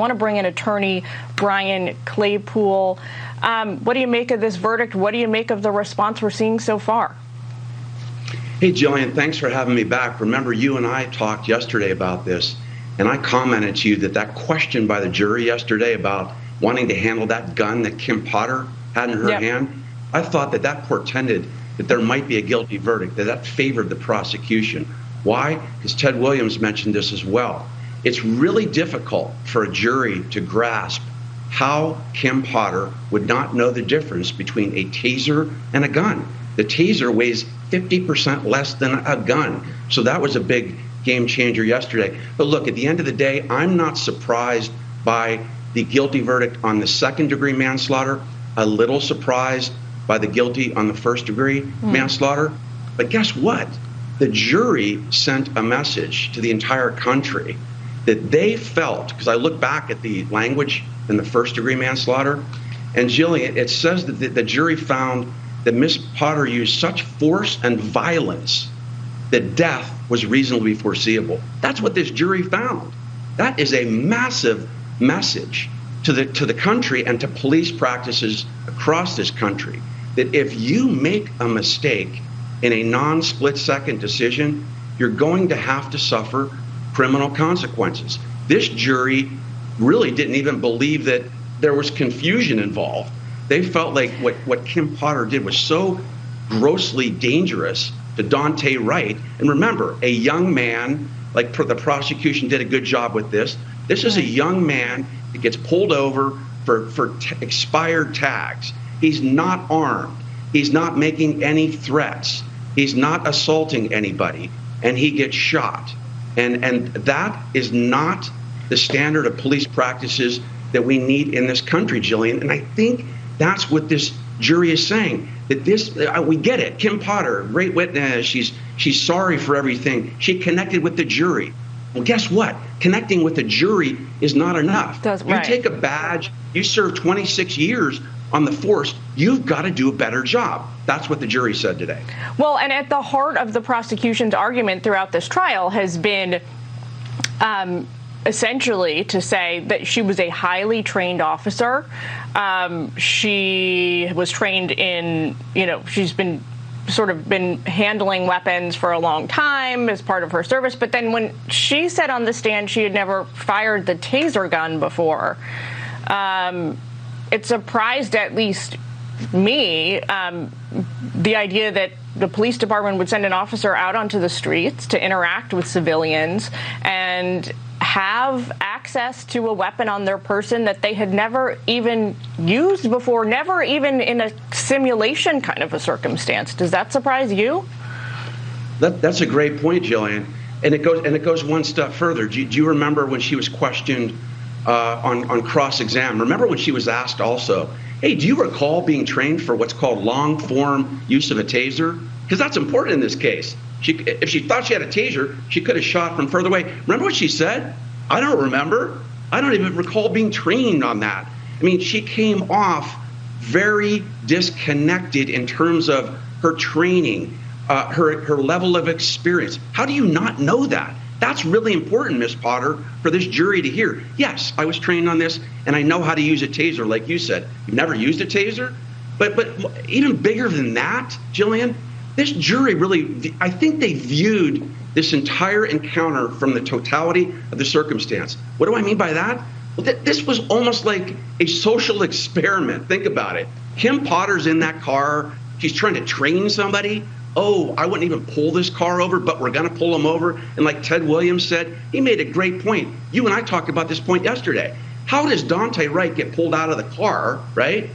want to bring in attorney Brian Claypool. What do you make of this verdict? What do you make of the response we're seeing so far? Hey, Jillian, thanks for having me back. Remember, you and I talked yesterday about this, and I commented to you that question by the jury yesterday about wanting to handle that gun that Kim Potter had in her hand, I thought that portended that there might be a guilty verdict, that favored the prosecution. Why? Because Ted Williams mentioned this as well. It's really difficult for a jury to grasp how Kim Potter would not know the difference between a taser and a gun. The taser weighs 50% less than a gun. So that was a big game changer yesterday. But look, at the end of the day, I'm not surprised by the guilty verdict on the second-degree manslaughter, a little surprised by the guilty on the first-degree manslaughter. But guess what? The jury sent a message to the entire country that they felt, because I look back at the language in the first-degree manslaughter, and Jillian, it says that the jury found that Miss Potter used such force and violence that death was reasonably foreseeable. That's what this jury found. That is a massive message to the country and to police practices across this country, that if you make a mistake in a non-split-second decision, you're going to have to suffer criminal consequences. This jury really didn't even believe that there was confusion involved. They felt like what Kim Potter did was so grossly dangerous to Daunte Wright. And remember, a young man, like the prosecution did a good job with this. This is a young man that gets pulled over for expired tags. He's not armed. He's not making any threats. He's not assaulting anybody, and he gets shot. And that is not the standard of police practices that we need in this country, Jillian. And I think that's what this jury is saying, that this, we get it. Kim Potter, great witness. She's sorry for everything. She connected with the jury. Well, guess what? Connecting with the jury is not enough. You take a badge, you serve 26 years on the force, you've got to do a better job. That's what the jury said today. Well, and at the heart of the prosecution's argument throughout this trial has been essentially to say that she was a highly trained officer. She was trained in, she's been handling weapons for a long time as part of her service. But then when she said on the stand she had never fired the taser gun before, it surprised at least me, the idea that the police department would send an officer out onto the streets to interact with civilians and have access to a weapon on their person that they had never even used before, never even in a simulation kind of a circumstance. Does that surprise you? That's a great point, Jillian. And it goes one step further. Do you remember when she was questioned on cross-exam? Remember when she was asked also, hey, do you recall being trained for what's called long-form use of a taser? Because that's important in this case. If she thought she had a taser, she could have shot from further away. Remember what she said? I don't remember. I don't even recall being trained on that. I mean, she came off very disconnected in terms of her training, her level of experience. How do you not know that? That's really important, Miss Potter, for this jury to hear. Yes, I was trained on this, and I know how to use a taser, like you said. You've never used a taser? But even bigger than that, Jillian, this jury really, I think they viewed this entire encounter from the totality of the circumstance. What do I mean by that? Well, this was almost like a social experiment. Think about it. Kim Potter's in that car. She's trying to train somebody. Oh, I wouldn't even pull this car over, but we're going to pull him over. And like Ted Williams said, he made a great point. You and I talked about this point yesterday. How does Daunte Wright get pulled out of the car, right?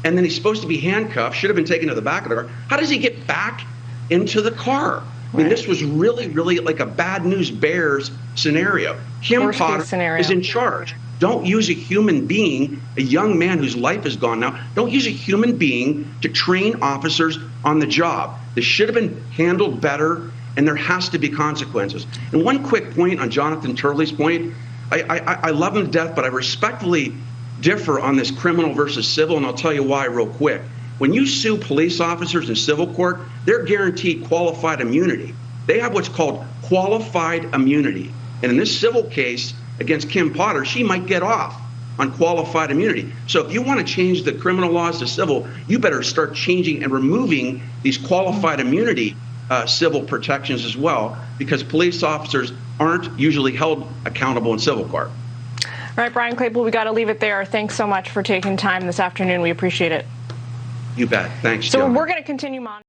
And then he's supposed to be handcuffed, should have been taken to the back of the car. How does he get back into the car? I mean, this was really, really like a bad news bears scenario. Kim Potter is in charge. Don't use a human being, a young man whose life is gone now, don't use a human being to train officers on the job. This should have been handled better, and there has to be consequences. And one quick point on Jonathan Turley's point, I love him to death, but I respectfully differ on this criminal versus civil, and I'll tell you why real quick. When you sue police officers in civil court, they're guaranteed qualified immunity. They have what's called qualified immunity. And in this civil case, against Kim Potter, she might get off on qualified immunity. So if you want to change the criminal laws to civil, you better start changing and removing these qualified immunity civil protections as well, because police officers aren't usually held accountable in civil court. All right, Brian Claypool, we got to leave it there. Thanks so much for taking time this afternoon. We appreciate it. You bet. Thanks, So John. we're going to continue monitoring.